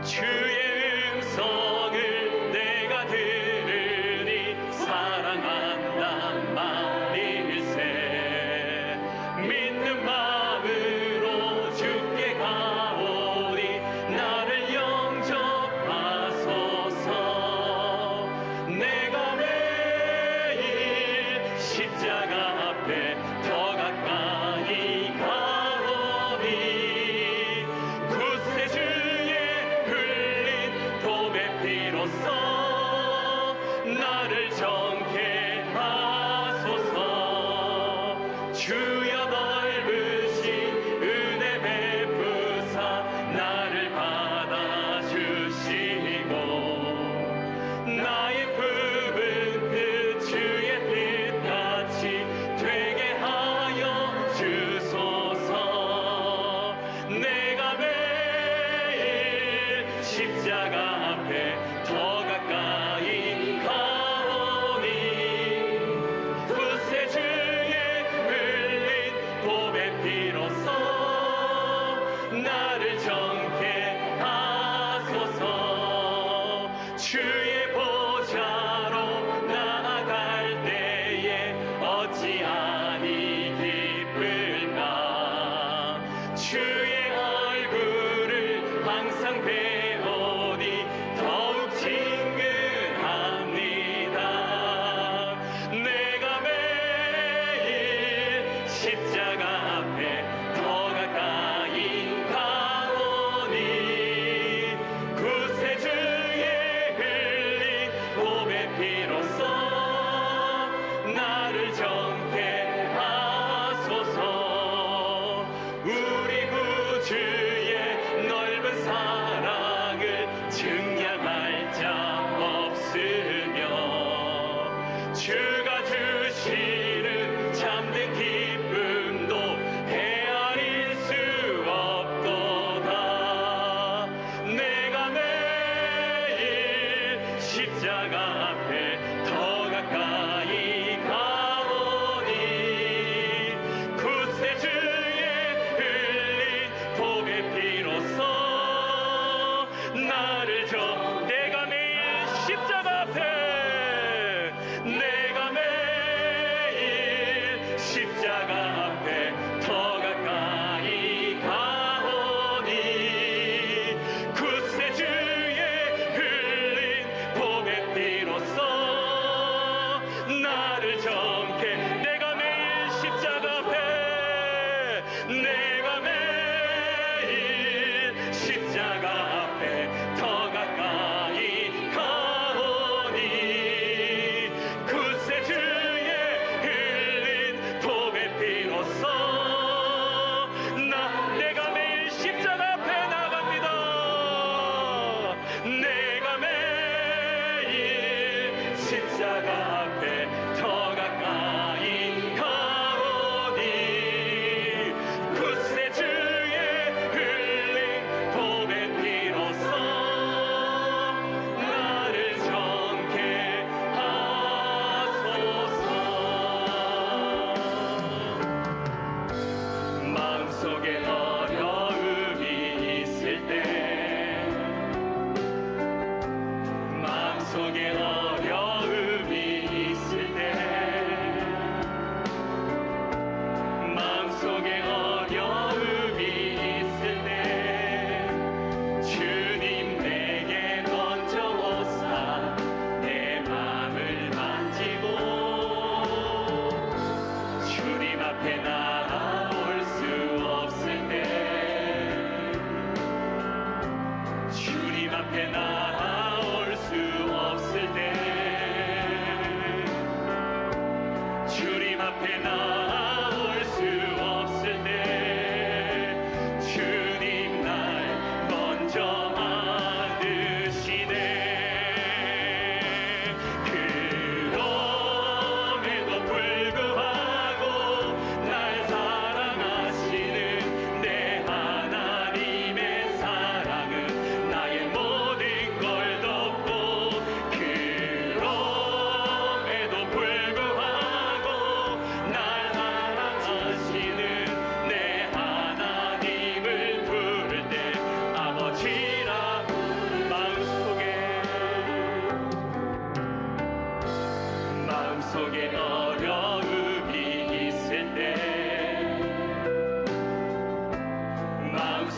주의 음성을 내가 들으니 사랑한단 말일세. 믿는 마음으로 주께 가오니 나를 영접하소서. 내가 매일 십자가 앞에 더 가까이 가오니 구세주의 흘린 도배 피로써 나를 정케 하소서. 주여 넓으신 은혜 베푸사 나를 받아주시고 나의 품은 뜻 주의 뜻같이 되게 하여 주소서. 내가 매일 십자가 앞에 더 가까이 가오니 구세주의 흘린 도배 피로써 나를 정케 하소서. 주의 보좌로 나아갈 때에 어찌하니 기쁠까. 주의 얼굴을 항상 배우니 더욱 친근합니다. 내가 매일 십자가 앞에 더 가까이 가오니 구세주의 흘린 도배 피로써 나를 정케 하소서. 우리 구주의 넓은 사랑을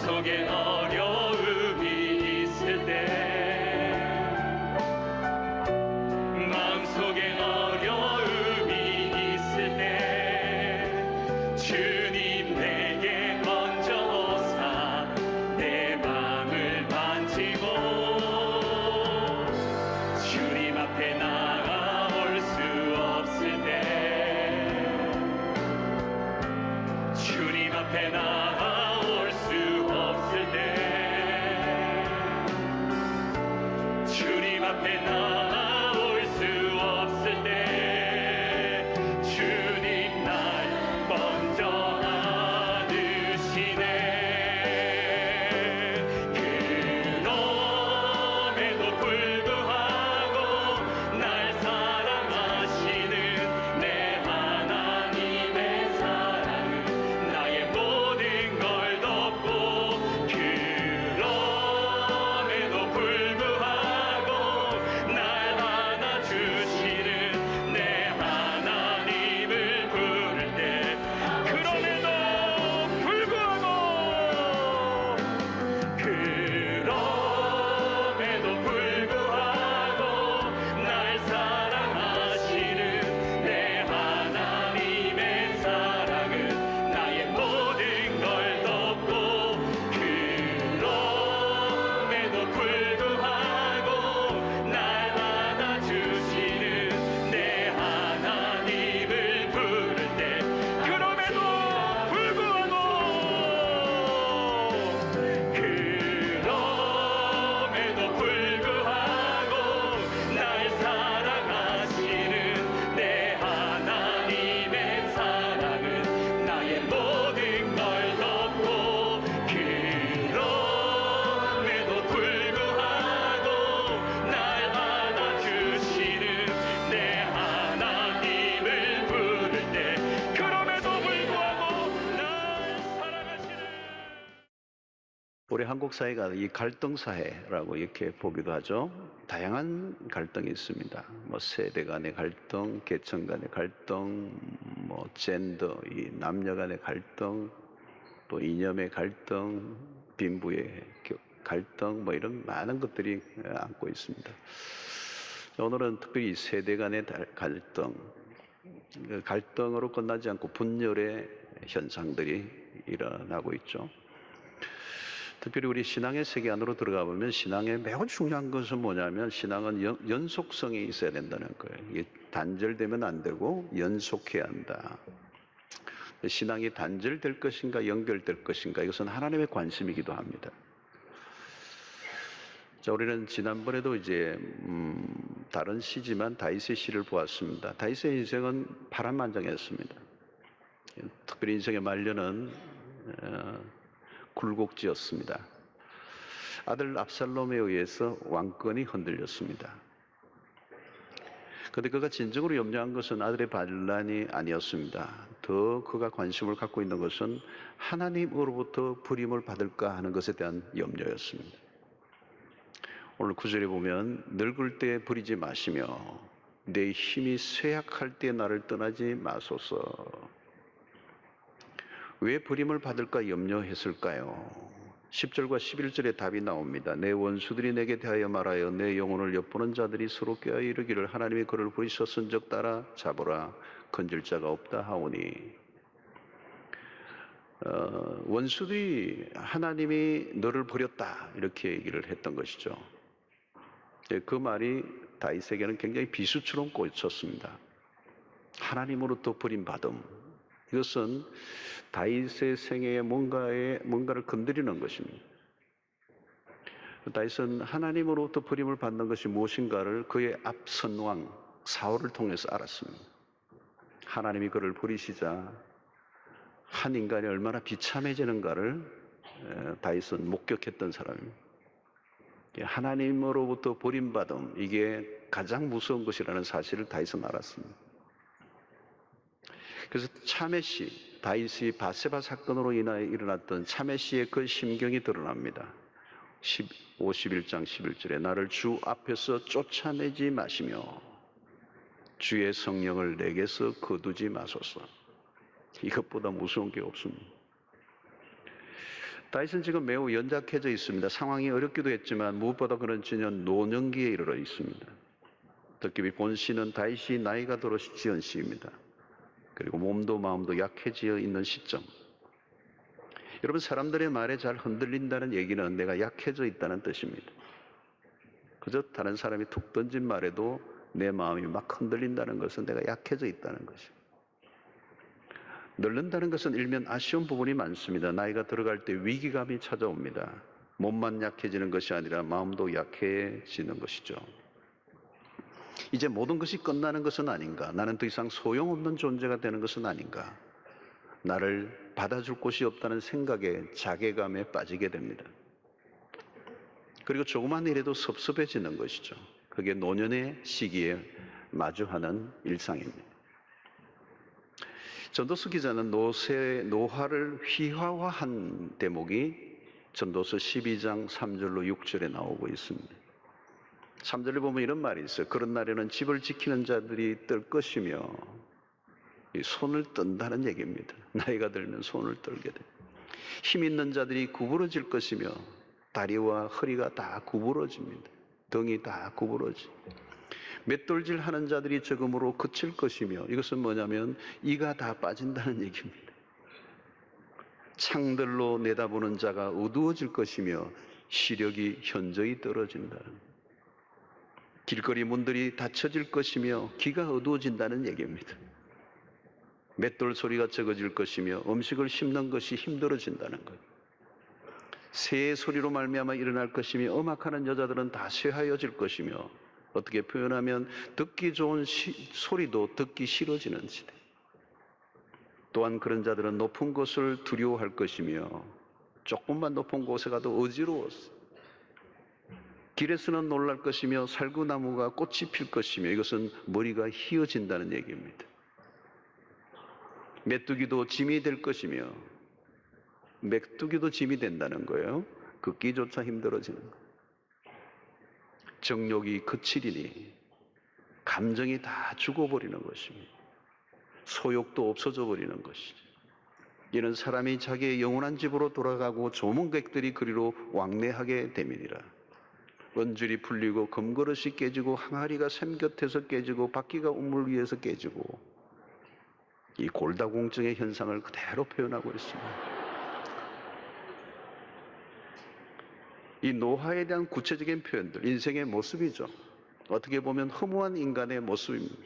마음속에 어려움이 있을 때 마음속에 어려움이 있을 때 주님 내게 먼저 오사 내 맘을 만지고 주님 앞에 나아올 수 없을 때 주님 앞에 나아올 수 없을 때 주님 앞에 나아올 수 없을 때 주님 날 먼저 안으시네. 그럼에도 불구하고 날 사랑하시는 내 하나님의 사랑은 나의 모든 걸 덮고 그럼에도 불구하고 날 안아주시는 내 하나님을 부를 때 그럼에도 불구하고 날 사랑하시는 내 하나님의 사랑은 나의 모든 걸 덮고 그럼에도 불구하고 날 안아주시는 내 하나님을 부를 때 그럼에도 불구하고 날 사랑하시는 내 하나님의 사랑은 나의 모든 걸 덮고 그럼에도 불구하고 날 안아주시는 내 하나님을 부를 때 그럼에도 불구하고 날 사랑하시는. 우리 한국 사회가 이 갈등 사회라고 이렇게 보기도 하죠. 다양한 갈등이 있습니다. 뭐 세대 간의 갈등, 계층 간의 갈등, 뭐 젠더, 이 남녀 간의 갈등, 또 이념의 갈등, 빈부의 갈등, 뭐 이런 많은 것들이 안고 있습니다. 오늘은 특별히 세대 간의 갈등, 갈등으로 끝나지 않고 분열의 현상들이 일어나고 있죠. 특별히 우리 신앙의 세계 안으로 들어가 보면 신앙의 매우 중요한 것은 뭐냐면 신앙은 연속성이 있어야 된다는 거예요. 이게 단절되면 안 되고 연속해야 한다. 신앙이 단절될 것인가 연결될 것인가 이것은 하나님의 관심이기도 합니다. 자, 우리는 지난번에도 이제 다른 시지만 다윗의 시를 보았습니다. 다윗의 인생은 파란만장했습니다. 특별히 인생의 말년은 굴곡지였습니다. 아들 압살롬에 의해서 왕권이 흔들렸습니다. 그런데 그가 진정으로 염려한 것은 아들의 반란이 아니었습니다. 더 그가 관심을 갖고 있는 것은 하나님으로부터 부림을 받을까 하는 것에 대한 염려였습니다. 오늘 9절에 보면 늙을 때 부리지 마시며 내 힘이 쇠약할 때 나를 떠나지 마소서. 왜 부림을 받을까 염려했을까요? 10절과 11절에 답이 나옵니다. 내 원수들이 내게 대하여 말하여 내 영혼을 엿보는 자들이 서로 껴 이르기를 하나님이 그를 부리셨은즉 따라 잡으라 건질 자가 없다 하오니. 원수들이 하나님이 너를 버렸다 이렇게 얘기를 했던 것이죠. 그 말이 다윗에게는 굉장히 비수처럼 꽂혔습니다. 하나님으로부터 버림받음. 이것은 다윗의 생애에 뭔가를 건드리는 것입니다. 다윗은 하나님으로부터 버림을 받는 것이 무엇인가를 그의 앞선 왕 사울을 통해서 알았습니다. 하나님이 그를 버리시자 한 인간이 얼마나 비참해지는가를 다윗은 목격했던 사람입니다. 하나님으로부터 버림받음, 이게 가장 무서운 것이라는 사실을 다윗은 알았습니다. 그래서 차메시, 다윗이 바세바 사건으로 인하여 일어났던 차메시의 그 심경이 드러납니다. 51장 11절에 나를 주 앞에서 쫓아내지 마시며 주의 성령을 내게서 거두지 마소서. 이것보다 무서운 게 없습니다. 다윗은 지금 매우 연약해져 있습니다. 상황이 어렵기도 했지만 무엇보다 그는 전혀 노년기에 이르러 있습니다. 특히 본 시는 다윗이 나이가 들어 지은 시입니다. 그리고 몸도 마음도 약해지어 있는 시점. 여러분, 사람들의 말에 잘 흔들린다는 얘기는 내가 약해져 있다는 뜻입니다. 그저 다른 사람이 툭 던진 말에도 내 마음이 막 흔들린다는 것은 내가 약해져 있다는 것입니다. 늙는다는 것은 일면 아쉬운 부분이 많습니다. 나이가 들어갈 때 위기감이 찾아옵니다. 몸만 약해지는 것이 아니라 마음도 약해지는 것이죠. 이제 모든 것이 끝나는 것은 아닌가? 나는 더 이상 소용없는 존재가 되는 것은 아닌가? 나를 받아줄 곳이 없다는 생각에 자괴감에 빠지게 됩니다. 그리고 조그만 일에도 섭섭해지는 것이죠. 그게 노년의 시기에 마주하는 일상입니다. 전도서 기자는 노화를 휘하화한 대목이 전도서 12장 3절로 6절에 나오고 있습니다. 3절에 보면 이런 말이 있어요. 그런 날에는 집을 지키는 자들이 뜰 것이며, 손을 뜬다는 얘기입니다. 나이가 들면 손을 떨게 돼. 힘 있는 자들이 구부러질 것이며, 다리와 허리가 다 구부러집니다. 등이 다 구부러지. 맷돌질 하는 자들이 적음으로 그칠 것이며, 이것은 뭐냐면 이가 다 빠진다는 얘기입니다. 창들로 내다보는 자가 어두워질 것이며 시력이 현저히 떨어진다는, 길거리 문들이 닫혀질 것이며 귀가 어두워진다는 얘기입니다. 맷돌 소리가 적어질 것이며 음식을 씹는 것이 힘들어진다는 것. 새의 소리로 말미암아 일어날 것이며 음악하는 여자들은 다 쇠하여질 것이며, 어떻게 표현하면 듣기 좋은 소리도 듣기 싫어지는 시대. 또한 그런 자들은 높은 곳을 두려워할 것이며 조금만 높은 곳에 가도 어지러웠어. 길에서는 놀랄 것이며 살구나무가 꽃이 필 것이며, 이것은 머리가 휘어진다는 얘기입니다. 메뚜기도 짐이 될 것이며, 메뚜기도 짐이 된다는 거예요. 걷기조차 힘들어지는 거예요. 정욕이 그치리니 감정이 다 죽어버리는 것입니다. 소욕도 없어져 버리는 것이죠. 이는 사람이 자기의 영원한 집으로 돌아가고 조문객들이 그리로 왕래하게 됨이니라. 은줄이 풀리고 금그릇이 깨지고 항아리가 샘 곁에서 깨지고 바퀴가 우물 위에서 깨지고, 이 골다공증의 현상을 그대로 표현하고 있습니다. 이 노화에 대한 구체적인 표현들, 인생의 모습이죠. 어떻게 보면 허무한 인간의 모습입니다.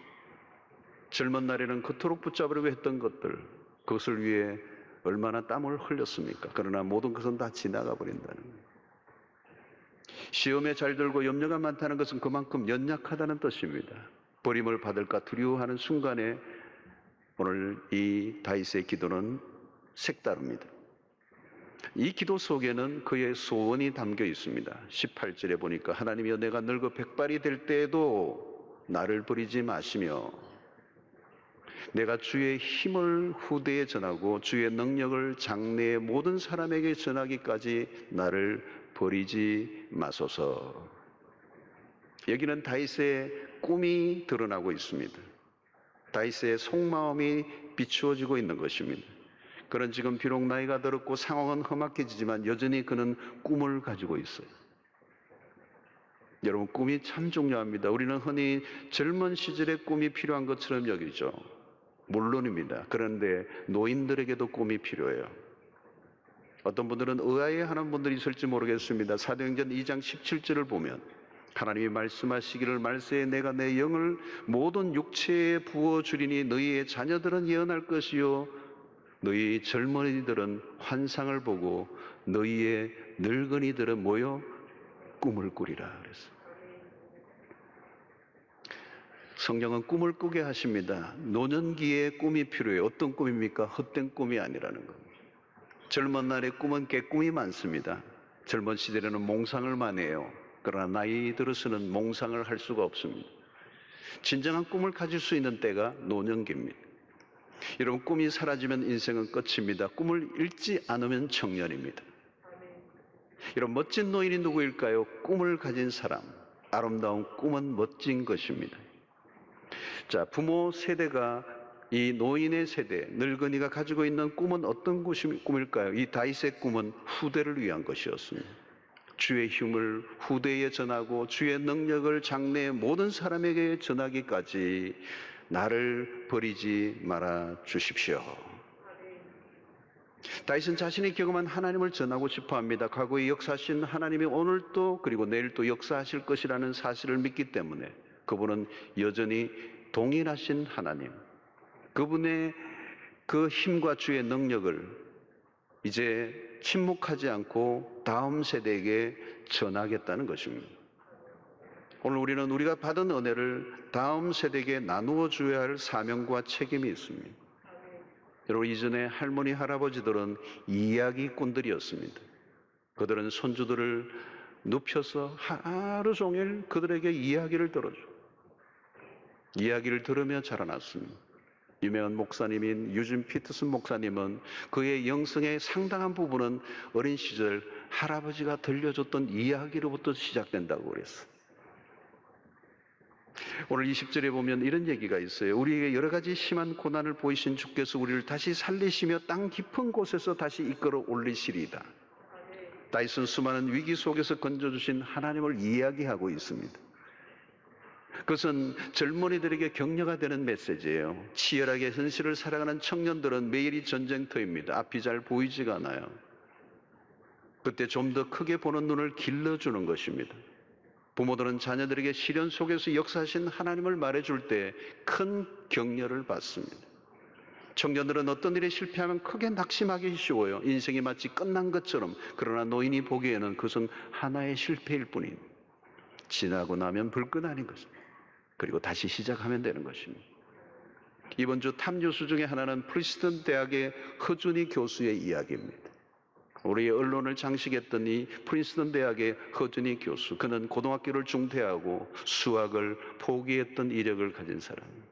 젊은 날에는 그토록 붙잡으려고 했던 것들, 그것을 위해 얼마나 땀을 흘렸습니까? 그러나 모든 것은 다 지나가 버린다는 거예요. 시험에 잘 들고 염려가 많다는 것은 그만큼 연약하다는 뜻입니다. 버림을 받을까 두려워하는 순간에 오늘 이 다윗의 기도는 색다릅니다. 이 기도 속에는 그의 소원이 담겨 있습니다. 18절에 보니까 하나님이여, 내가 늙어 백발이 될 때에도 나를 버리지 마시며 내가 주의 힘을 후대에 전하고 주의 능력을 장래의 모든 사람에게 전하기까지 나를 버리지 마소서. 여기는 다윗의 꿈이 드러나고 있습니다. 다윗의 속마음이 비추어지고 있는 것입니다. 그는 지금 비록 나이가 들었고 상황은 험악해지지만 여전히 그는 꿈을 가지고 있어요. 여러분, 꿈이 참 중요합니다. 우리는 흔히 젊은 시절에 꿈이 필요한 것처럼 여기죠. 물론입니다. 그런데 노인들에게도 꿈이 필요해요. 어떤 분들은 의아해하는 분들이 있을지 모르겠습니다. 사도행전 2장 17절을 보면 하나님이 말씀하시기를 말세에 내가 내 영을 모든 육체에 부어주리니 너희의 자녀들은 예언할 것이요 너희 젊은이들은 환상을 보고 너희의 늙은이들은 뭐요? 꿈을 꾸리라 그랬어요. 성경은 꿈을 꾸게 하십니다. 노년기에 꿈이 필요해요. 어떤 꿈입니까? 헛된 꿈이 아니라는 겁니다. 젊은 날의 꿈은 깨꿈이 많습니다. 젊은 시절에는 몽상을 많이 해요. 그러나 나이 들어서는 몽상을 할 수가 없습니다. 진정한 꿈을 가질 수 있는 때가 노년기입니다. 여러분, 꿈이 사라지면 인생은 끝입니다. 꿈을 잃지 않으면 청년입니다. 여러분, 멋진 노인이 누구일까요? 꿈을 가진 사람. 아름다운 꿈은 멋진 것입니다. 자, 부모 세대가 이 노인의 세대, 늙은이가 가지고 있는 꿈은 어떤 꿈일까요? 이 다윗의 꿈은 후대를 위한 것이었습니다. 주의 힘을 후대에 전하고 주의 능력을 장래의 모든 사람에게 전하기까지 나를 버리지 말아 주십시오. 다윗은 자신이 경험한 하나님을 전하고 싶어 합니다. 과거에 역사하신 하나님이 오늘도 그리고 내일도 역사하실 것이라는 사실을 믿기 때문에 그분은 여전히 동일하신 하나님, 그분의 그 힘과 주의 능력을 이제 침묵하지 않고 다음 세대에게 전하겠다는 것입니다. 오늘 우리는 우리가 받은 은혜를 다음 세대에게 나누어 줘야 할 사명과 책임이 있습니다. 여러분, 이전에 할머니, 할아버지들은 이야기꾼들이었습니다. 그들은 손주들을 눕혀서 하루 종일 그들에게 이야기를 들어줘. 이야기를 들으며 자라났습니다. 유명한 목사님인 유진 피터슨 목사님은 그의 영성의 상당한 부분은 어린 시절 할아버지가 들려줬던 이야기로부터 시작된다고 그랬어요. 오늘 20절에 보면 이런 얘기가 있어요. 우리에게 여러 가지 심한 고난을 보이신 주께서 우리를 다시 살리시며 땅 깊은 곳에서 다시 이끌어 올리시리이다. 다윗은 수많은 위기 속에서 건져주신 하나님을 이야기하고 있습니다. 그것은 젊은이들에게 격려가 되는 메시지예요. 치열하게 현실을 살아가는 청년들은 매일이 전쟁터입니다. 앞이 잘 보이지가 않아요. 그때 좀 더 크게 보는 눈을 길러주는 것입니다. 부모들은 자녀들에게 시련 속에서 역사하신 하나님을 말해줄 때 큰 격려를 받습니다. 청년들은 어떤 일에 실패하면 크게 낙심하기 쉬워요. 인생이 마치 끝난 것처럼. 그러나 노인이 보기에는 그것은 하나의 실패일 뿐입니다. 지나고 나면 불끈 아닌 것입니다. 그리고 다시 시작하면 되는 것입니다. 이번 주 탑뉴스 중에 하나는 프린스턴 대학의 허준희 교수의 이야기입니다. 우리의 언론을 장식했던 이 프린스턴 대학의 허준희 교수, 그는 고등학교를 중퇴하고 수학을 포기했던 이력을 가진 사람입니다.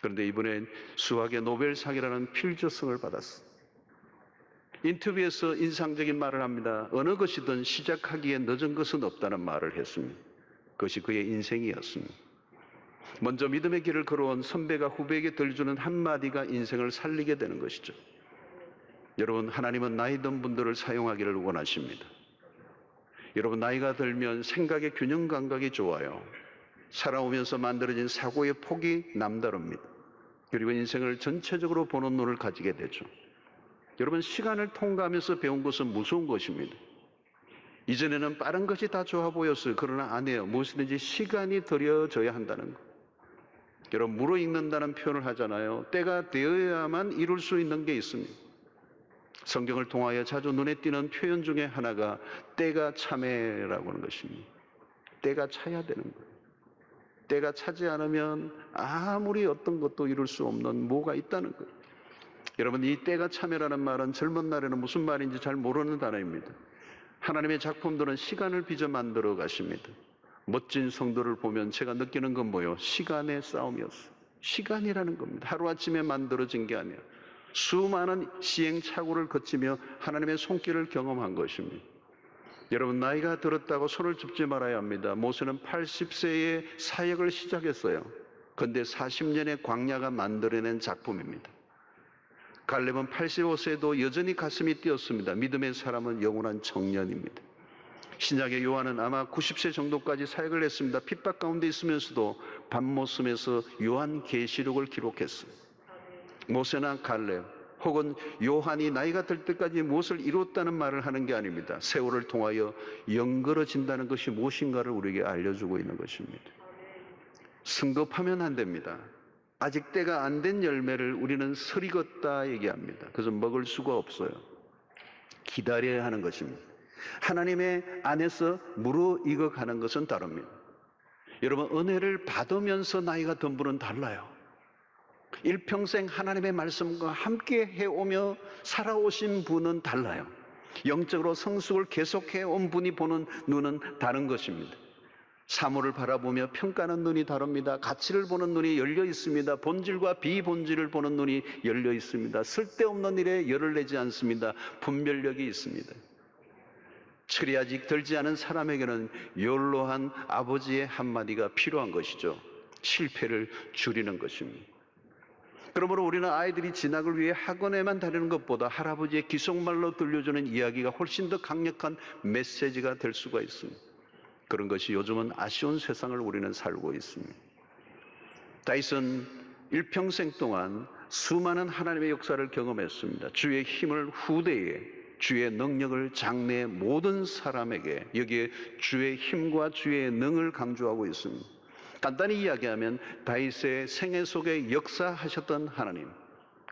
그런데 이번엔 수학의 노벨상이라는 필저성을 받았습니다. 인터뷰에서 인상적인 말을 합니다. 어느 것이든 시작하기에 늦은 것은 없다는 말을 했습니다. 그것이 그의 인생이었습니다. 먼저 믿음의 길을 걸어온 선배가 후배에게 들려주는 한마디가 인생을 살리게 되는 것이죠. 여러분, 하나님은 나이 든 분들을 사용하기를 원하십니다. 여러분, 나이가 들면 생각의 균형 감각이 좋아요. 살아오면서 만들어진 사고의 폭이 남다릅니다. 그리고 인생을 전체적으로 보는 눈을 가지게 되죠. 여러분, 시간을 통과하면서 배운 것은 무서운 것입니다. 이전에는 빠른 것이 다 좋아 보였어요. 그러나 아니에요. 무엇이든지 시간이 들여져야 한다는 것. 여러분, 무르익는다는 표현을 하잖아요. 때가 되어야만 이룰 수 있는 게 있습니다. 성경을 통하여 자주 눈에 띄는 표현 중에 하나가 때가 참회라고 하는 것입니다. 때가 차야 되는 거예요. 때가 차지 않으면 아무리 어떤 것도 이룰 수 없는 뭐가 있다는 거예요. 여러분, 이 때가 참회라는 말은 젊은 날에는 무슨 말인지 잘 모르는 단어입니다. 하나님의 작품들은 시간을 빚어 만들어 가십니다. 멋진 성도를 보면 제가 느끼는 건 뭐예요? 시간의 싸움이었어요. 시간이라는 겁니다. 하루아침에 만들어진 게 아니에요. 수많은 시행착오를 거치며 하나님의 손길을 경험한 것입니다. 여러분, 나이가 들었다고 손을 줍지 말아야 합니다. 모세는 80세에 사역을 시작했어요. 그런데 40년의 광야가 만들어낸 작품입니다. 갈렙은 85세도 여전히 가슴이 뛰었습니다. 믿음의 사람은 영원한 청년입니다. 신약의 요한은 아마 90세 정도까지 사역을 했습니다. 핍박 가운데 있으면서도 밤모섬에서 요한계시록을 기록했어요. 모세나 갈렙 혹은 요한이 나이가 들 때까지 무엇을 이뤘다는 말을 하는 게 아닙니다. 세월을 통하여 연걸어진다는 것이 무엇인가를 우리에게 알려주고 있는 것입니다. 승급하면 안 됩니다. 아직 때가 안 된 열매를 우리는 설익었다 얘기합니다. 그래서 먹을 수가 없어요. 기다려야 하는 것입니다. 하나님의 안에서 무르익어가는 것은 다릅니다. 여러분, 은혜를 받으면서 나이가 든 분은 달라요. 일평생 하나님의 말씀과 함께 해오며 살아오신 분은 달라요. 영적으로 성숙을 계속해 온 분이 보는 눈은 다른 것입니다. 사물을 바라보며 평가하는 눈이 다릅니다. 가치를 보는 눈이 열려 있습니다. 본질과 비본질을 보는 눈이 열려 있습니다. 쓸데없는 일에 열을 내지 않습니다. 분별력이 있습니다. 철이 아직 들지 않은 사람에게는 연로한 아버지의 한마디가 필요한 것이죠. 실패를 줄이는 것입니다. 그러므로 우리는 아이들이 진학을 위해 학원에만 다니는 것보다 할아버지의 기속말로 들려주는 이야기가 훨씬 더 강력한 메시지가 될 수가 있습니다. 그런 것이 요즘은 아쉬운 세상을 우리는 살고 있습니다. 다윗은 일평생 동안 수많은 하나님의 역사를 경험했습니다. 주의 힘을 후대에, 주의 능력을 장래의 모든 사람에게, 여기에 주의 힘과 주의 능을 강조하고 있습니다. 간단히 이야기하면 다윗의 생애 속에 역사하셨던 하나님,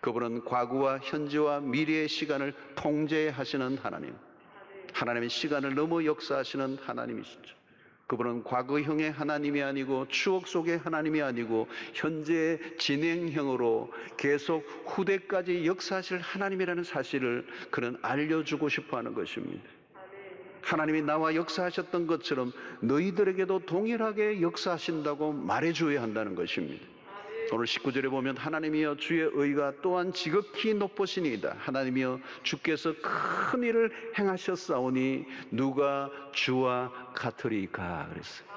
그분은 과거와 현재와 미래의 시간을 통제하시는 하나님, 하나님의 시간을 넘어 역사하시는 하나님이시죠. 그분은 과거형의 하나님이 아니고 추억 속의 하나님이 아니고 현재의 진행형으로 계속 후대까지 역사하실 하나님이라는 사실을 그는 알려주고 싶어 하는 것입니다. 하나님이 나와 역사하셨던 것처럼 너희들에게도 동일하게 역사하신다고 말해줘야 한다는 것입니다. 오늘 19절에 보면 하나님이여 주의 의가 또한 지극히 높으시니이다. 하나님이여 주께서 큰 일을 행하셨사오니 누가 주와 같으리까 그랬어요.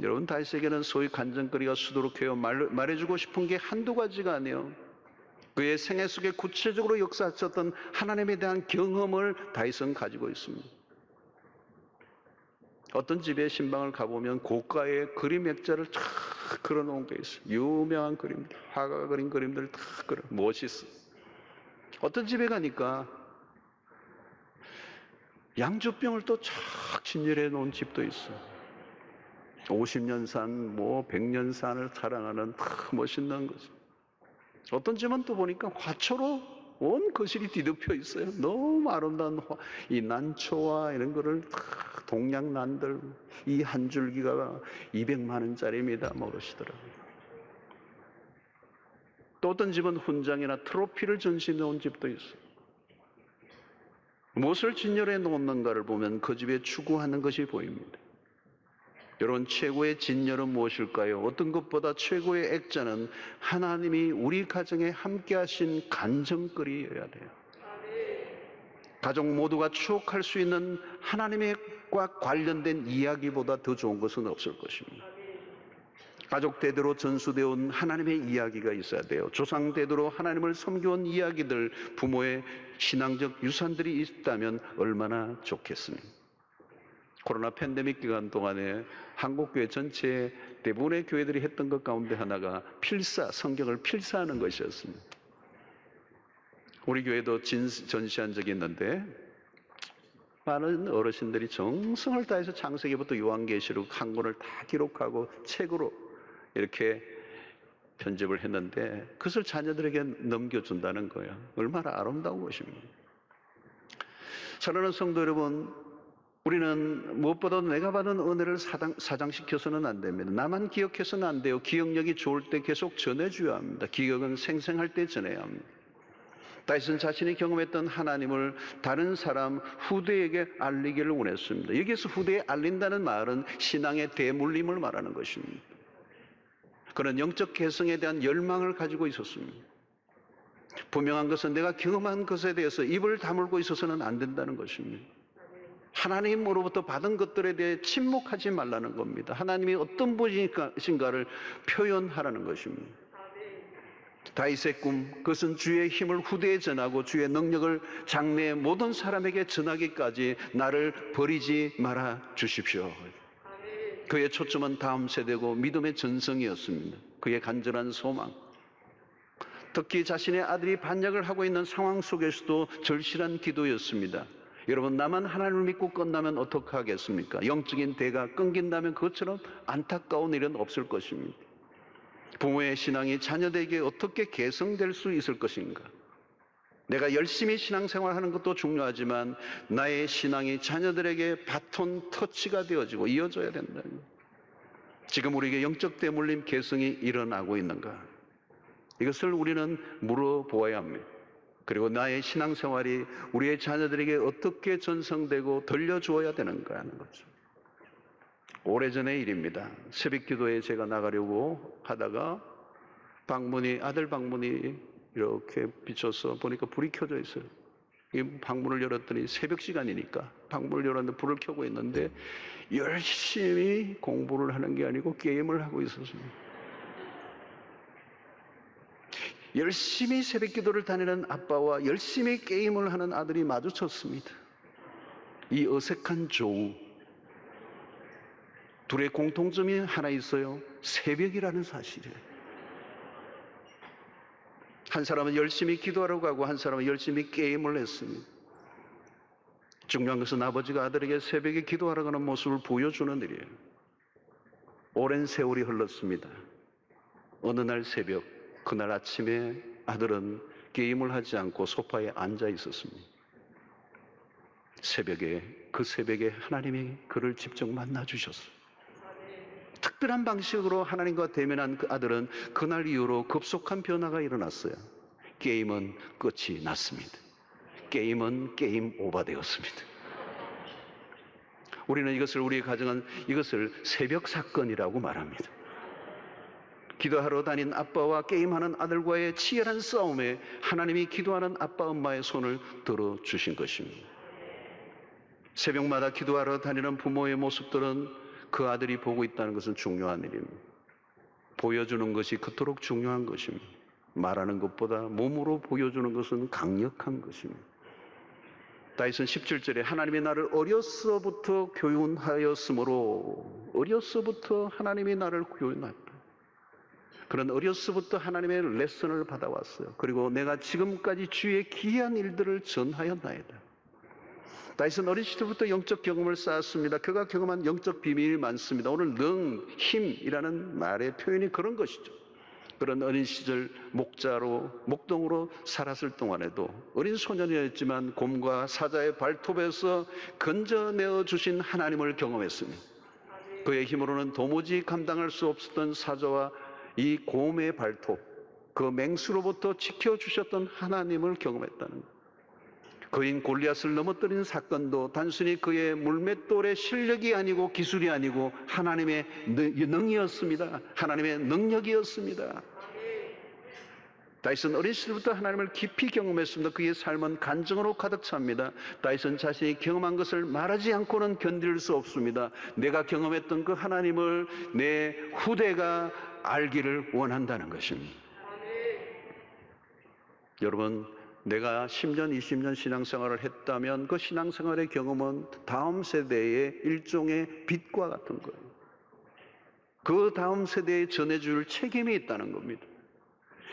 여러분 다윗에게는 소위 간증거리가 수두룩해요. 말해주고 싶은 게 한두 가지가 아니에요. 그의 생애 속에 구체적으로 역사하셨던 하나님에 대한 경험을 다윗은 가지고 있습니다. 어떤 집에 신방을 가보면 고가의 그림 액자를 쫙 그려놓은 게 있어요. 유명한 그림들, 화가가 그린 그림들을 다 그려, 멋있어. 어떤 집에 가니까 양주병을 또 쫙 진열해 놓은 집도 있어. 50년 산, 100년 산을 자랑하는 멋있는 거죠. 어떤 집은 또 보니까 화초로 온 거실이 뒤덮여 있어요. 너무 아름다운 이 난초와 이런 거를 동양난들 이 한 줄기가 200만 원짜리입니다. 그러시더라고요. 또 어떤 집은 훈장이나 트로피를 전시해 놓은 집도 있어요. 무엇을 진열해 놓는가를 보면 그 집에 추구하는 것이 보입니다. 여러분 최고의 진열은 무엇일까요? 어떤 것보다 최고의 액자는 하나님이 우리 가정에 함께 하신 간증거리여야 돼요. 가족 모두가 추억할 수 있는 하나님과 관련된 이야기보다 더 좋은 것은 없을 것입니다. 가족 대대로 전수되어 온 하나님의 이야기가 있어야 돼요. 조상 대대로 하나님을 섬겨온 이야기들, 부모의 신앙적 유산들이 있다면 얼마나 좋겠습니까? 코로나 팬데믹 기간 동안에 한국교회 전체 대부분의 교회들이 했던 것 가운데 하나가 성경을 필사하는 것이었습니다. 우리 교회도 전시한 적이 있는데 많은 어르신들이 정성을 다해서 창세기부터 요한계시록 한 권을 다 기록하고 책으로 이렇게 편집을 했는데 그것을 자녀들에게 넘겨준다는 거예요. 얼마나 아름다운 것입니다. 사랑하는 성도 여러분, 우리는 무엇보다도 내가 받은 은혜를 사장시켜서는 안 됩니다. 나만 기억해서는 안 돼요. 기억력이 좋을 때 계속 전해줘야 합니다. 기억은 생생할 때 전해야 합니다. 다윗은 자신이 경험했던 하나님을 다른 사람 후대에게 알리기를 원했습니다. 여기서 후대에 알린다는 말은 신앙의 대물림을 말하는 것입니다. 그는 영적 개성에 대한 열망을 가지고 있었습니다. 분명한 것은 내가 경험한 것에 대해서 입을 다물고 있어서는 안 된다는 것입니다. 하나님으로부터 받은 것들에 대해 침묵하지 말라는 겁니다. 하나님이 어떤 분이신가를 표현하라는 것입니다. 다윗의 꿈, 그것은 주의 힘을 후대에 전하고 주의 능력을 장래의 모든 사람에게 전하기까지 나를 버리지 말아 주십시오. 그의 초점은 다음 세대고 믿음의 전성이었습니다. 그의 간절한 소망, 특히 자신의 아들이 반역을 하고 있는 상황 속에서도 절실한 기도였습니다. 여러분, 나만 하나님을 믿고 끝나면 어떻게 하겠습니까? 영적인 대가 끊긴다면 그것처럼 안타까운 일은 없을 것입니다. 부모의 신앙이 자녀들에게 어떻게 개성될 수 있을 것인가? 내가 열심히 신앙생활하는 것도 중요하지만 나의 신앙이 자녀들에게 바톤 터치가 되어지고 이어져야 된다. 지금 우리에게 영적 대물림 개성이 일어나고 있는가? 이것을 우리는 물어보아야 합니다. 그리고 나의 신앙생활이 우리의 자녀들에게 어떻게 전성되고 들려주어야 되는가 하는 거죠. 오래전의 일입니다. 새벽기도에 제가 나가려고 하다가 아들 방문이 이렇게 비춰서 보니까 불이 켜져 있어요. 이 방문을 열었더니 새벽 시간이니까 방문을 열었는데 불을 켜고 있는데 열심히 공부를 하는 게 아니고 게임을 하고 있었습니다. 열심히 새벽 기도를 다니는 아빠와 열심히 게임을 하는 아들이 마주쳤습니다. 이 어색한 조우, 둘의 공통점이 하나 있어요. 새벽이라는 사실이에요. 한 사람은 열심히 기도하러 가고 한 사람은 열심히 게임을 했습니다. 중요한 것은 아버지가 아들에게 새벽에 기도하러 가는 모습을 보여주는 일이에요. 오랜 세월이 흘렀습니다. 어느 날 새벽, 그날 아침에 아들은 게임을 하지 않고 소파에 앉아 있었습니다. 그 새벽에 하나님이 그를 직접 만나 주셨어요. 특별한 방식으로 하나님과 대면한 그 아들은 그날 이후로 급속한 변화가 일어났어요. 게임은 끝이 났습니다. 게임은 게임 오버되었습니다. 우리는 우리 가정은 이것을 새벽 사건이라고 말합니다. 기도하러 다닌 아빠와 게임하는 아들과의 치열한 싸움에 하나님이 기도하는 아빠 엄마의 손을 들어주신 것입니다. 새벽마다 기도하러 다니는 부모의 모습들은 그 아들이 보고 있다는 것은 중요한 일입니다. 보여주는 것이 그토록 중요한 것입니다. 말하는 것보다 몸으로 보여주는 것은 강력한 것입니다. 다윗은 17절에 하나님이 나를 어려서부터 교훈하였으므로, 어려서부터 하나님이 나를 교훈했다. 그런 어려서부터 하나님의 레슨을 받아왔어요. 그리고 내가 지금까지 주의 기이한 일들을 전하였나이다. 다윗은 어린 시절부터 영적 경험을 쌓았습니다. 그가 경험한 영적 비밀이 많습니다. 오늘 힘이라는 말의 표현이 그런 것이죠. 그런 어린 시절 목동으로 살았을 동안에도 어린 소년이었지만 곰과 사자의 발톱에서 건져내어 주신 하나님을 경험했습니다. 그의 힘으로는 도무지 감당할 수 없었던 사자와 이 곰의 발톱, 그 맹수로부터 지켜주셨던 하나님을 경험했다는 것. 그인 골리앗을 넘어뜨린 사건도 단순히 그의 물맷돌의 실력이 아니고 기술이 아니고 하나님의 능이었습니다. 하나님의 능력이었습니다. 다윗은 어린 시절부터 하나님을 깊이 경험했습니다. 그의 삶은 간증으로 가득 찹니다. 다윗은 자신이 경험한 것을 말하지 않고는 견딜 수 없습니다. 내가 경험했던 그 하나님을 내 후대가 알기를 원한다는 것입니다. 여러분, 내가 10년, 20년 신앙생활을 했다면 그 신앙생활의 경험은 다음 세대의 일종의 빛과 같은 거예요. 그 다음 세대에 전해줄 책임이 있다는 겁니다.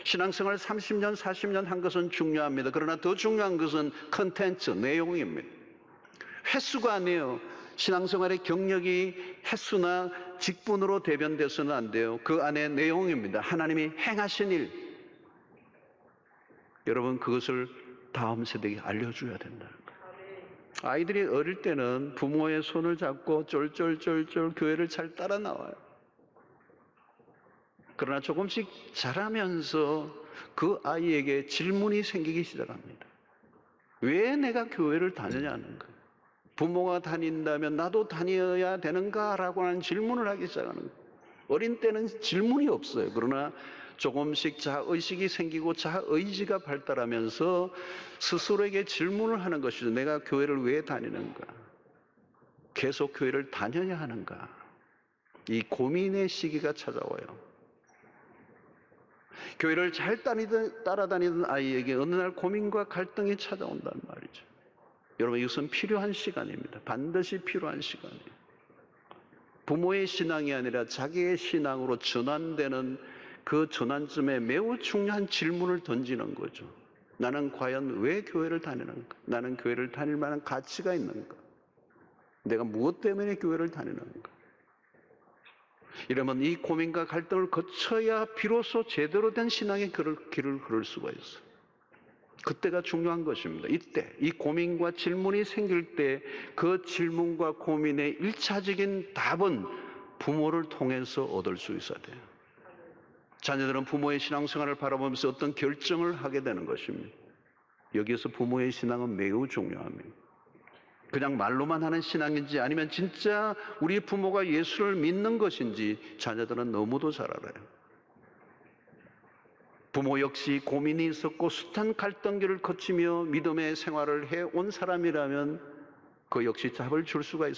신앙생활 30년, 40년 한 것은 중요합니다. 그러나 더 중요한 것은 컨텐츠, 내용입니다. 횟수가 아니에요. 신앙생활의 경력이 횟수나 직분으로 대변돼서는 안 돼요. 그 안에 내용입니다. 하나님이 행하신 일. 여러분, 그것을 다음 세대에게 알려줘야 된다는 거예요. 아이들이 어릴 때는 부모의 손을 잡고 쫄쫄쫄쫄 교회를 잘 따라 나와요. 그러나 조금씩 자라면서 그 아이에게 질문이 생기기 시작합니다. 왜 내가 교회를 다니냐는 거예요. 부모가 다닌다면 나도 다녀야 되는가라고 하는 질문을 하기 시작하는 거예요. 어린 때는 질문이 없어요. 그러나 조금씩 자의식이 생기고 자의지가 발달하면서 스스로에게 질문을 하는 것이죠. 내가 교회를 왜 다니는가? 계속 교회를 다녀야 하는가? 이 고민의 시기가 찾아와요. 교회를 잘 따라다니던 아이에게 어느 날 고민과 갈등이 찾아온다는 말이죠. 여러분, 이것은 필요한 시간입니다. 반드시 필요한 시간이에요. 부모의 신앙이 아니라 자기의 신앙으로 전환되는 그 전환점에 매우 중요한 질문을 던지는 거죠. 나는 과연 왜 교회를 다니는가? 나는 교회를 다닐 만한 가치가 있는가? 내가 무엇 때문에 교회를 다니는가? 이러면 이 고민과 갈등을 거쳐야 비로소 제대로 된 신앙의 길을 걸을 수가 있어요. 그때가 중요한 것입니다. 이때 이 고민과 질문이 생길 때 그 질문과 고민의 1차적인 답은 부모를 통해서 얻을 수 있어야 돼요. 자녀들은 부모의 신앙생활을 바라보면서 어떤 결정을 하게 되는 것입니다. 여기에서 부모의 신앙은 매우 중요합니다. 그냥 말로만 하는 신앙인지 아니면 진짜 우리 부모가 예수를 믿는 것인지 자녀들은 너무도 잘 알아요. 부모 역시 고민이 있었고 숱한 갈등기를 거치며 믿음의 생활을 해온 사람이라면 그 역시 답을 줄 수가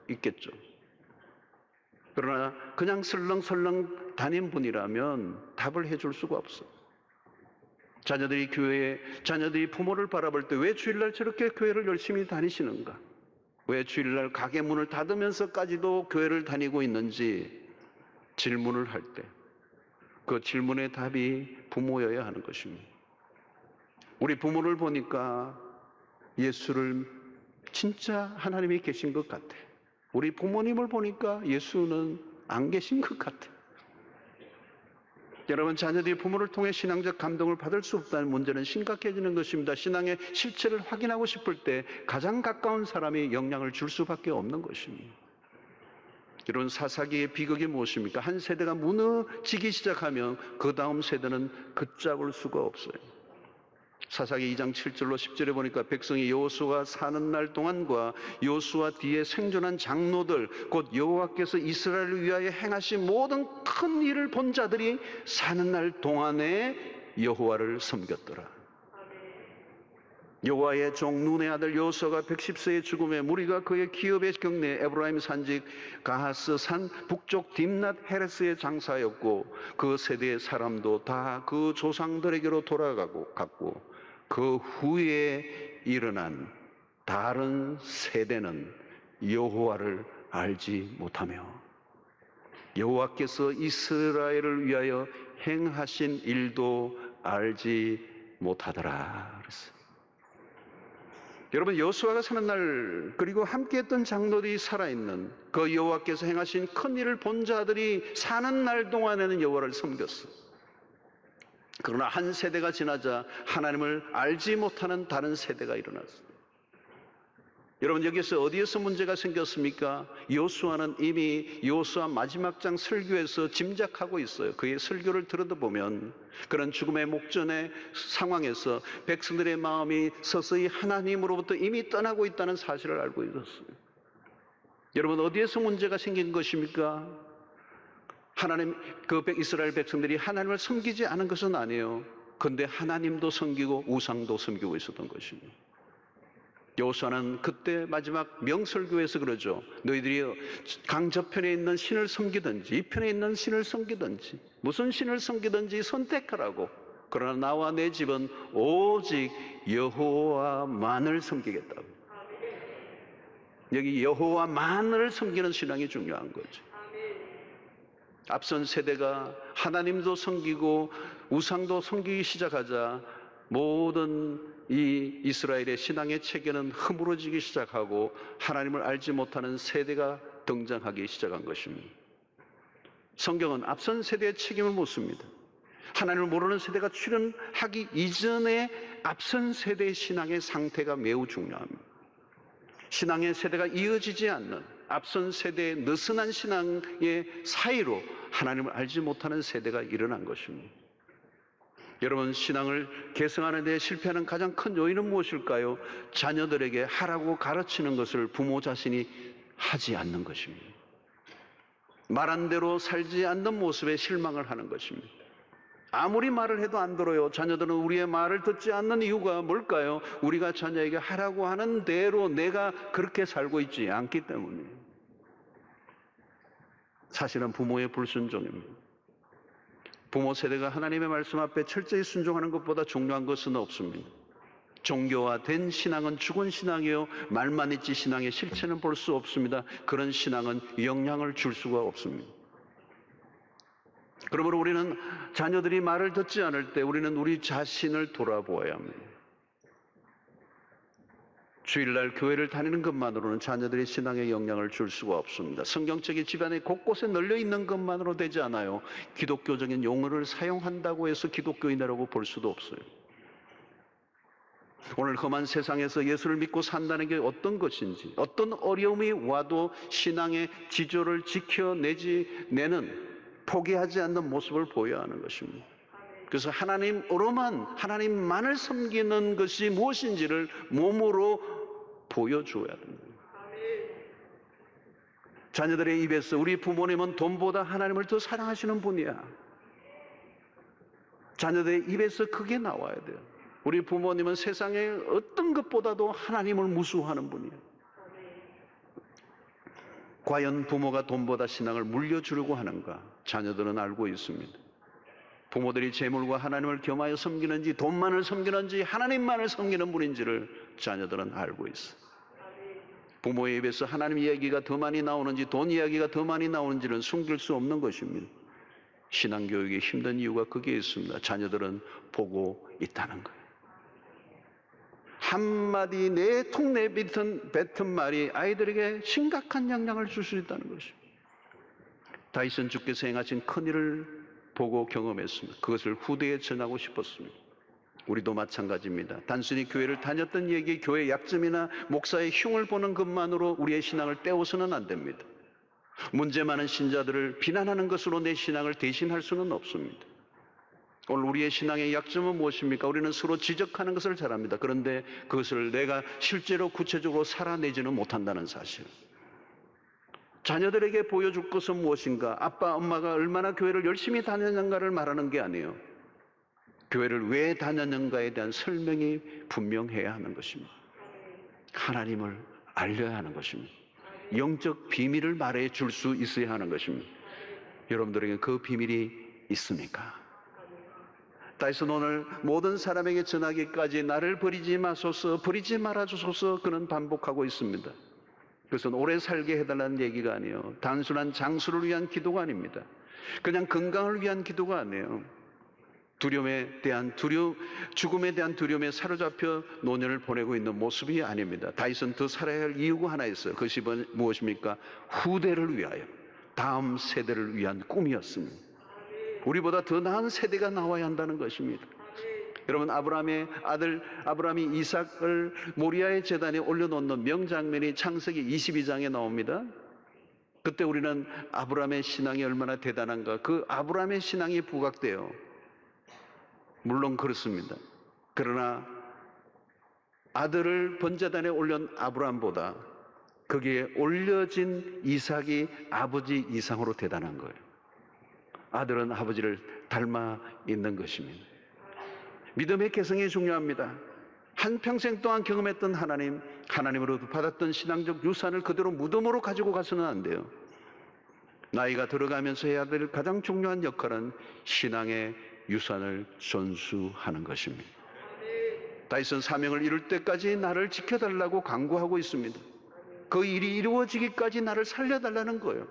있겠죠. 그러나 그냥 설렁설렁 다닌 분이라면 답을 해줄 수가 없어요. 자녀들이 부모를 바라볼 때 왜 주일날 저렇게 교회를 열심히 다니시는가? 왜 주일날 가게 문을 닫으면서까지도 교회를 다니고 있는지 질문을 할 때 그 질문의 답이 부모여야 하는 것입니다. 우리 부모를 보니까 예수를 진짜 하나님이 계신 것 같아. 우리 부모님을 보니까 예수는 안 계신 것 같아. 여러분, 자녀들이 부모를 통해 신앙적 감동을 받을 수 없다는 문제는 심각해지는 것입니다. 신앙의 실체를 확인하고 싶을 때 가장 가까운 사람이 영향을 줄 수밖에 없는 것입니다. 여러분, 사사기의 비극이 무엇입니까? 한 세대가 무너지기 시작하면 그 다음 세대는 걷잡을 수가 없어요. 사사기 2장 7절로 10절에 보니까 백성이 여호수아가 사는 날 동안과 여호수아 뒤에 생존한 장로들 곧 여호와께서 이스라엘을 위하여 행하신 모든 큰 일을 본 자들이 사는 날 동안에 여호와를 섬겼더라. 여호와의 종 눈의 아들 여호수아가 110세의 죽음에 무리가 그의 기업의 경내 에브라임 산지 가하스 산 북쪽 딥낫 헤레스에 장사하였고 그 세대의 사람도 다 그 조상들에게로 돌아갔고 그 후에 일어난 다른 세대는 여호와를 알지 못하며 여호와께서 이스라엘을 위하여 행하신 일도 알지 못하더라 그랬어요. 여러분, 여호수아가 사는 날 그리고 함께했던 장로들이 살아있는 그 여호와께서 행하신 큰 일을 본 자들이 사는 날 동안에는 여호와를 섬겼어요. 그러나 한 세대가 지나자 하나님을 알지 못하는 다른 세대가 일어났어요. 여러분, 여기서 어디에서 문제가 생겼습니까? 여호수아는 이미 여호수아 마지막 장 설교에서 짐작하고 있어요. 그의 설교를 들어도 보면 그런 죽음의 목전의 상황에서 백성들의 마음이 서서히 하나님으로부터 이미 떠나고 있다는 사실을 알고 있었어요. 여러분, 어디에서 문제가 생긴 것입니까? 이스라엘 백성들이 하나님을 섬기지 않은 것은 아니에요. 그런데 하나님도 섬기고 우상도 섬기고 있었던 것입니다. 여호수아는 그때 마지막 명설교에서 그러죠. 너희들이 강 저편에 있는 신을 섬기든지 이 편에 있는 신을 섬기든지 무슨 신을 섬기든지 선택하라고. 그러나 나와 내 집은 오직 여호와만을 섬기겠다고. 여기 여호와만을 섬기는 신앙이 중요한 거죠. 앞선 세대가 하나님도 섬기고 우상도 섬기기 시작하자 모든 이 이스라엘의 신앙의 체계는 허물어지기 시작하고 하나님을 알지 못하는 세대가 등장하기 시작한 것입니다. 성경은 앞선 세대의 책임을 묻습니다. 하나님을 모르는 세대가 출현하기 이전에 앞선 세대의 신앙의 상태가 매우 중요합니다. 신앙의 세대가 이어지지 않는 앞선 세대의 느슨한 신앙의 사이로 하나님을 알지 못하는 세대가 일어난 것입니다. 여러분, 신앙을 개성하는 데 실패하는 가장 큰 요인은 무엇일까요? 자녀들에게 하라고 가르치는 것을 부모 자신이 하지 않는 것입니다. 말한 대로 살지 않는 모습에 실망을 하는 것입니다. 아무리 말을 해도 안 들어요. 자녀들은 우리의 말을 듣지 않는 이유가 뭘까요? 우리가 자녀에게 하라고 하는 대로 내가 그렇게 살고 있지 않기 때문이에요. 사실은 부모의 불순종입니다. 부모 세대가 하나님의 말씀 앞에 철저히 순종하는 것보다 중요한 것은 없습니다. 종교화된 신앙은 죽은 신앙이요, 말만 있지 신앙의 실체는 볼 수 없습니다. 그런 신앙은 영향을 줄 수가 없습니다. 그러므로 우리는 자녀들이 말을 듣지 않을 때 우리는 우리 자신을 돌아보아야 합니다. 주일날 교회를 다니는 것만으로는 자녀들의 신앙에 영향을 줄 수가 없습니다. 성경책이 집안에 곳곳에 널려 있는 것만으로 되지 않아요. 기독교적인 용어를 사용한다고 해서 기독교인이라고 볼 수도 없어요. 오늘 험한 세상에서 예수를 믿고 산다는 게 어떤 것인지, 어떤 어려움이 와도 신앙의 지조를 지켜내는 포기하지 않는 모습을 보여야 하는 것입니다. 그래서 하나님만을 섬기는 것이 무엇인지를 몸으로 보여줘야 됩니다. 자녀들의 입에서 우리 부모님은 돈보다 하나님을 더 사랑하시는 분이야. 자녀들의 입에서 그게 나와야 돼요. 우리 부모님은 세상의 어떤 것보다도 하나님을 무수하는 분이에요. 과연 부모가 돈보다 신앙을 물려주려고 하는가? 자녀들은 알고 있습니다. 부모들이 재물과 하나님을 겸하여 섬기는지 돈만을 섬기는지 하나님만을 섬기는 분인지를 자녀들은 알고 있어. 부모의 입에서 하나님 이야기가 더 많이 나오는지 돈 이야기가 더 많이 나오는지는 숨길 수 없는 것입니다. 신앙교육이 힘든 이유가 거기에 있습니다. 자녀들은 보고 있다는 거예요. 한마디 내통 내뱉은 말이 아이들에게 심각한 영향을 줄 수 있다는 것입니다. 다윗은 주께서 행하신 큰일을 보고 경험했습니다. 그것을 후대에 전하고 싶었습니다. 우리도 마찬가지입니다. 단순히 교회를 다녔던 얘기, 교회의 약점이나 목사의 흉을 보는 것만으로 우리의 신앙을 떼어서는 안 됩니다. 문제 많은 신자들을 비난하는 것으로 내 신앙을 대신할 수는 없습니다. 오늘 우리의 신앙의 약점은 무엇입니까? 우리는 서로 지적하는 것을 잘합니다. 그런데 그것을 내가 실제로 구체적으로 살아내지는 못한다는 사실. 자녀들에게 보여줄 것은 무엇인가? 아빠, 엄마가 얼마나 교회를 열심히 다녔는가를 말하는 게 아니에요. 교회를 왜 다녔는가에 대한 설명이 분명해야 하는 것입니다. 하나님을 알려야 하는 것입니다. 영적 비밀을 말해 줄 수 있어야 하는 것입니다. 여러분들에게 그 비밀이 있습니까? 다윗은 오늘 모든 사람에게 전하기까지 나를 버리지 마소서, 버리지 말아주소서 그는 반복하고 있습니다. 그것은 오래 살게 해달라는 얘기가 아니에요. 단순한 장수를 위한 기도가 아닙니다. 그냥 건강을 위한 기도가 아니에요. 죽음에 대한 두려움에 사로잡혀 노년을 보내고 있는 모습이 아닙니다. 다윗은 더 살아야 할 이유가 하나 있어요. 그것이 무엇입니까? 후대를 위하여, 다음 세대를 위한 꿈이었습니다. 우리보다 더 나은 세대가 나와야 한다는 것입니다. 여러분, 아브라함의 아들 아브라함이 이삭을 모리아의 제단에 올려놓는 명장면이 창세기 22장에 나옵니다. 그때 우리는 아브라함의 신앙이 얼마나 대단한가, 그 아브라함의 신앙이 부각돼요. 물론 그렇습니다. 그러나 아들을 번제단에 올린 아브라함보다 거기에 올려진 이삭이 아버지 이상으로 대단한 거예요. 아들은 아버지를 닮아 있는 것입니다. 믿음의 개성이 중요합니다. 한평생 동안 경험했던 하나님으로부터 받았던 신앙적 유산을 그대로 무덤으로 가지고 가서는 안 돼요. 나이가 들어가면서 해야 될 가장 중요한 역할은 신앙의 유산을 전수하는 것입니다. 다윗은 사명을 이룰 때까지 나를 지켜달라고 간구하고 있습니다. 그 일이 이루어지기까지 나를 살려달라는 거예요.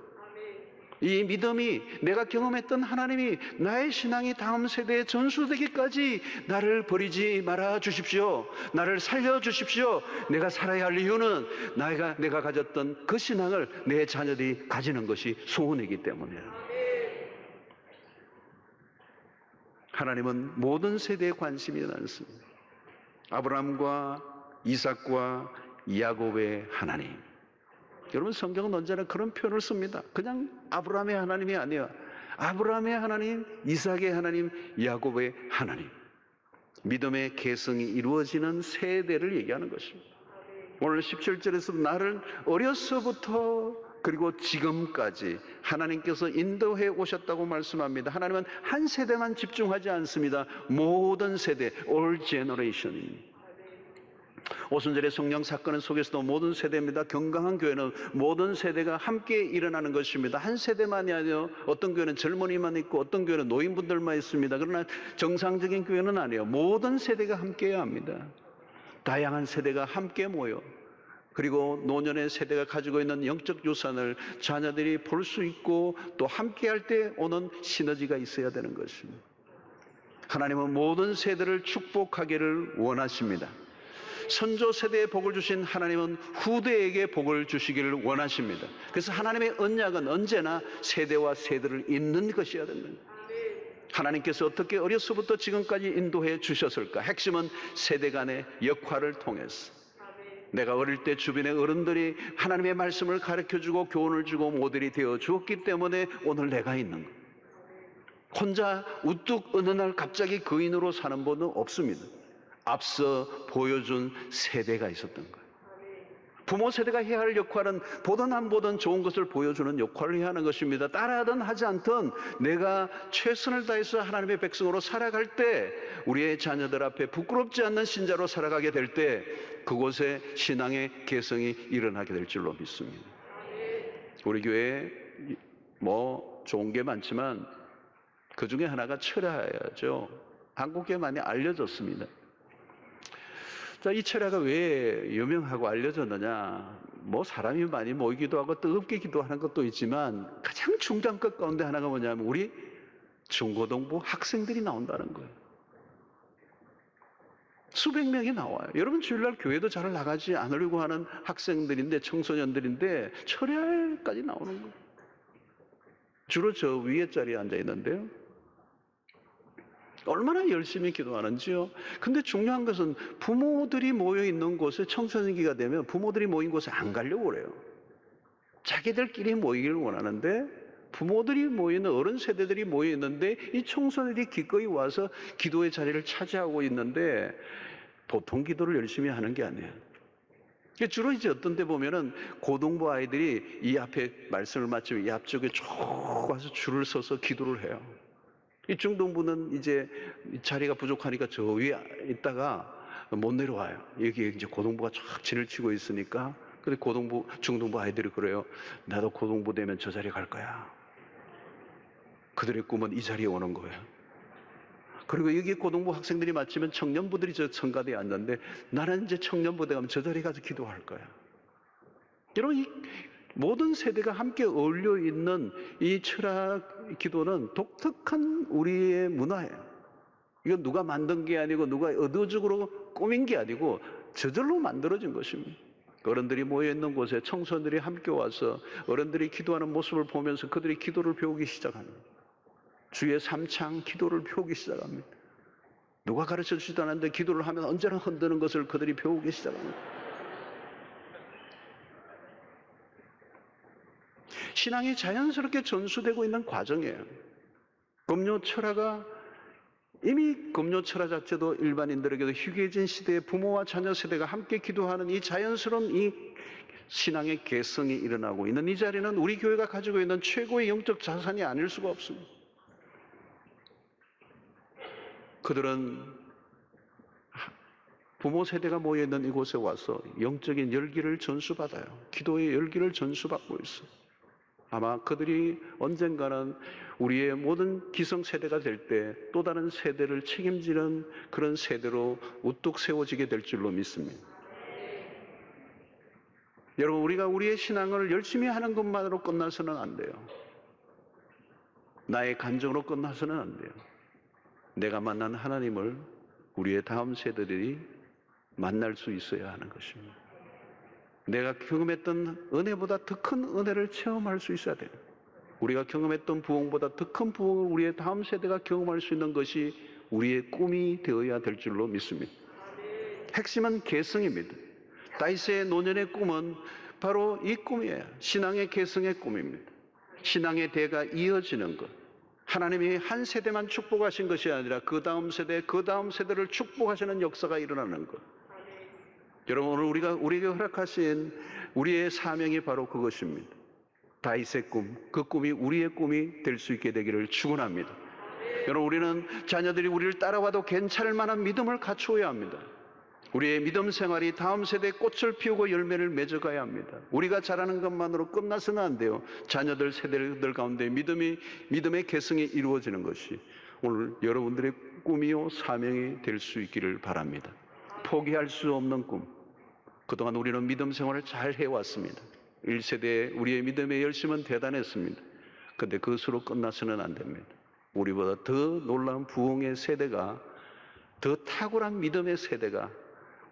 이 믿음이, 내가 경험했던 하나님이 나의 신앙이 다음 세대에 전수되기까지 나를 버리지 말아 주십시오. 나를 살려 주십시오. 내가 살아야 할 이유는 내가 가졌던 그 신앙을 내 자녀들이 가지는 것이 소원이기 때문이에요. 하나님은 모든 세대에 관심이 많습니다. 아브라함과 이삭과 야곱의 하나님. 여러분, 성경은 언제나 그런 표현을 씁니다. 그냥 아브라함의 하나님이 아니에요. 아브라함의 하나님, 이삭의 하나님, 야곱의 하나님. 믿음의 계승이 이루어지는 세대를 얘기하는 것입니다. 오늘 17절에서 나를 어려서부터 그리고 지금까지 하나님께서 인도해 오셨다고 말씀합니다. 하나님은 한 세대만 집중하지 않습니다. 모든 세대, all generation입니다. 오순절의 성령 사건 속에서도 모든 세대입니다. 건강한 교회는 모든 세대가 함께 일어나는 것입니다. 한 세대만이 아니에요. 어떤 교회는 젊은이만 있고 어떤 교회는 노인분들만 있습니다. 그러나 정상적인 교회는 아니에요. 모든 세대가 함께해야 합니다. 다양한 세대가 함께 모여, 그리고 노년의 세대가 가지고 있는 영적 유산을 자녀들이 볼 수 있고 또 함께할 때 오는 시너지가 있어야 되는 것입니다. 하나님은 모든 세대를 축복하기를 원하십니다. 선조 세대에 복을 주신 하나님은 후대에게 복을 주시기를 원하십니다. 그래서 하나님의 언약은 언제나 세대와 세대를 잇는 것이어야 됩니다. 하나님께서 어떻게 어려서부터 지금까지 인도해 주셨을까? 핵심은 세대 간의 역할을 통해서. 내가 어릴 때 주변의 어른들이 하나님의 말씀을 가르쳐주고 교훈을 주고 모델이 되어 주었기 때문에 오늘 내가 있는 거예요. 혼자 우뚝 어느 날 갑자기 거인으로 사는 분은 없습니다. 앞서 보여준 세대가 있었던 거예요. 부모 세대가 해야 할 역할은 보든 안 보든 좋은 것을 보여주는 역할을 해야 하는 것입니다. 따라하든 하지 않든 내가 최선을 다해서 하나님의 백성으로 살아갈 때, 우리의 자녀들 앞에 부끄럽지 않는 신자로 살아가게 될 때 그곳에 신앙의 개성이 일어나게 될 줄로 믿습니다. 우리 교회에 좋은 게 많지만 그 중에 하나가 철야죠. 한국에 많이 알려졌습니다. 자, 이 철야가 왜 유명하고 알려졌느냐? 뭐 사람이 많이 모이기도 하고 뜨겁게 기도하는 것도 있지만 가장 중요한 것 가운데 하나가 뭐냐면 우리 중고등부 학생들이 나온다는 거예요. 수백 명이 나와요. 여러분 주일날 교회도 잘 나가지 않으려고 하는 학생들인데, 청소년들인데 철야까지 나오는 거예요. 주로 저 위에 자리에 앉아 있는데요. 얼마나 열심히 기도하는지요. 근데 중요한 것은 부모들이 모여 있는 곳에, 청소년기가 되면 부모들이 모인 곳에 안 가려고 그래요. 자기들끼리 모이기를 원하는데, 부모들이 모이는, 어른 세대들이 모여 있는데 이 청소년들이 기꺼이 와서 기도의 자리를 차지하고 있는데 보통 기도를 열심히 하는 게 아니에요. 주로 이제 어떤 데 보면은 고등부 아이들이 이 앞에 말씀을 마치면 이 앞쪽에 쭉 와서 줄을 서서 기도를 해요. 이 중등부는 이제 자리가 부족하니까 저 위에 있다가 못 내려와요. 여기 이제 고등부가 쫙 진을 치고 있으니까. 근데 고등부, 중등부 아이들이 그래요. 나도 고등부 되면 저 자리에 갈 거야. 그들의 꿈은 이 자리에 오는 거예요. 그리고 여기 고등부 학생들이 마치면 청년부들이 저 성가대에 앉았는데 나는 이제 청년부대 가면 저 자리에 가서 기도할 거야. 여러분, 이 모든 세대가 함께 어울려 있는 이 철학 기도는 독특한 우리의 문화예요. 이건 누가 만든 게 아니고 누가 의도적으로 꾸민 게 아니고 저절로 만들어진 것입니다. 어른들이 모여 있는 곳에 청소년들이 함께 와서 어른들이 기도하는 모습을 보면서 그들이 기도를 배우기 시작합니다. 주의 삼창 기도를 배우기 시작합니다. 누가 가르쳐 주지도 않았는데 기도를 하면 언제나 흔드는 것을 그들이 배우기 시작합니다. 신앙이 자연스럽게 전수되고 있는 과정이에요. 금요 철야가, 이미 금요 철야 자체도 일반인들에게도 희귀해진 시대에 부모와 자녀 세대가 함께 기도하는 이 자연스러운 이 신앙의 개성이 일어나고 있는 이 자리는 우리 교회가 가지고 있는 최고의 영적 자산이 아닐 수가 없습니다. 그들은 부모 세대가 모여있는 이곳에 와서 영적인 열기를 전수받아요. 기도의 열기를 전수받고 있어요. 아마 그들이 언젠가는 우리의 모든 기성세대가 될 때 또 다른 세대를 책임지는 그런 세대로 우뚝 세워지게 될 줄로 믿습니다. 여러분, 우리가 우리의 신앙을 열심히 하는 것만으로 끝나서는 안 돼요. 나의 간증으로 끝나서는 안 돼요. 내가 만난 하나님을 우리의 다음 세대들이 만날 수 있어야 하는 것입니다. 내가 경험했던 은혜보다 더 큰 은혜를 체험할 수 있어야 돼요. 우리가 경험했던 부흥보다 더 큰 부흥을 우리의 다음 세대가 경험할 수 있는 것이 우리의 꿈이 되어야 될 줄로 믿습니다. 핵심은 개성입니다. 다윗의 노년의 꿈은 바로 이 꿈이에요. 신앙의 개성의 꿈입니다. 신앙의 대가 이어지는 것. 하나님이 한 세대만 축복하신 것이 아니라 그 다음 세대, 그 다음 세대를 축복하시는 역사가 일어나는 것. 여러분, 오늘 우리에게 허락하신 우리의 사명이 바로 그것입니다. 다윗의 꿈, 그 꿈이 우리의 꿈이 될 수 있게 되기를 축원합니다. 여러분, 우리는 자녀들이 우리를 따라와도 괜찮을 만한 믿음을 갖추어야 합니다. 우리의 믿음 생활이 다음 세대에 꽃을 피우고 열매를 맺어가야 합니다. 우리가 잘하는 것만으로 끝나서는 안 돼요. 자녀들 세대들 가운데 믿음의 개성이 이루어지는 것이 오늘 여러분들의 꿈이요 사명이 될 수 있기를 바랍니다. 포기할 수 없는 꿈. 그동안 우리는 믿음 생활을 잘 해왔습니다. 1세대의 우리의 믿음의 열심은 대단했습니다. 그런데 그것으로 끝나서는 안 됩니다. 우리보다 더 놀라운 부흥의 세대가, 더 탁월한 믿음의 세대가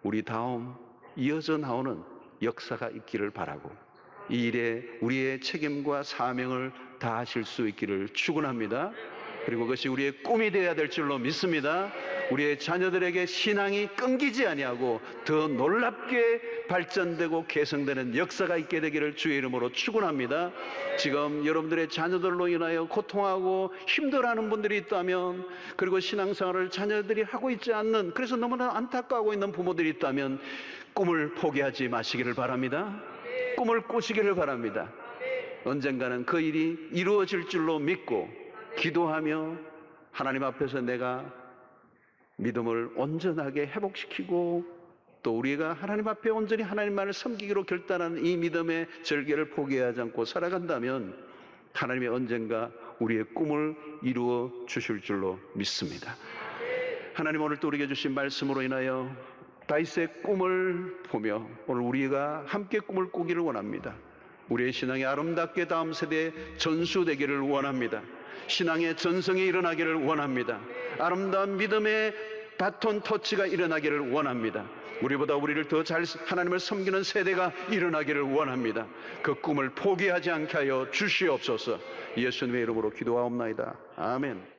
우리 다음 이어져 나오는 역사가 있기를 바라고 이 일에 우리의 책임과 사명을 다하실 수 있기를 축원합니다. 그리고 그것이 우리의 꿈이 되어야 될 줄로 믿습니다. 우리의 자녀들에게 신앙이 끊기지 아니하고 더 놀랍게 발전되고 개성되는 역사가 있게 되기를 주의 이름으로 축원합니다. 지금 여러분들의 자녀들로 인하여 고통하고 힘들어하는 분들이 있다면, 그리고 신앙생활을 자녀들이 하고 있지 않는, 그래서 너무나 안타까워하고 있는 부모들이 있다면 꿈을 포기하지 마시기를 바랍니다. 꿈을 꾸시기를 바랍니다. 언젠가는 그 일이 이루어질 줄로 믿고 기도하며 하나님 앞에서 내가 믿음을 온전하게 회복시키고 또 우리가 하나님 앞에 온전히 하나님만을 섬기기로 결단한 이 믿음의 절개를 포기하지 않고 살아간다면 하나님이 언젠가 우리의 꿈을 이루어 주실 줄로 믿습니다. 하나님, 오늘 또 우리에게 주신 말씀으로 인하여 다윗의 꿈을 보며 오늘 우리가 함께 꿈을 꾸기를 원합니다. 우리의 신앙이 아름답게 다음 세대에 전수되기를 원합니다. 신앙의 전성이 일어나기를 원합니다. 아름다운 믿음의 바톤 터치가 일어나기를 원합니다. 우리보다 우리를 더 잘 하나님을 섬기는 세대가 일어나기를 원합니다. 그 꿈을 포기하지 않게 하여 주시옵소서. 예수님의 이름으로 기도하옵나이다. 아멘.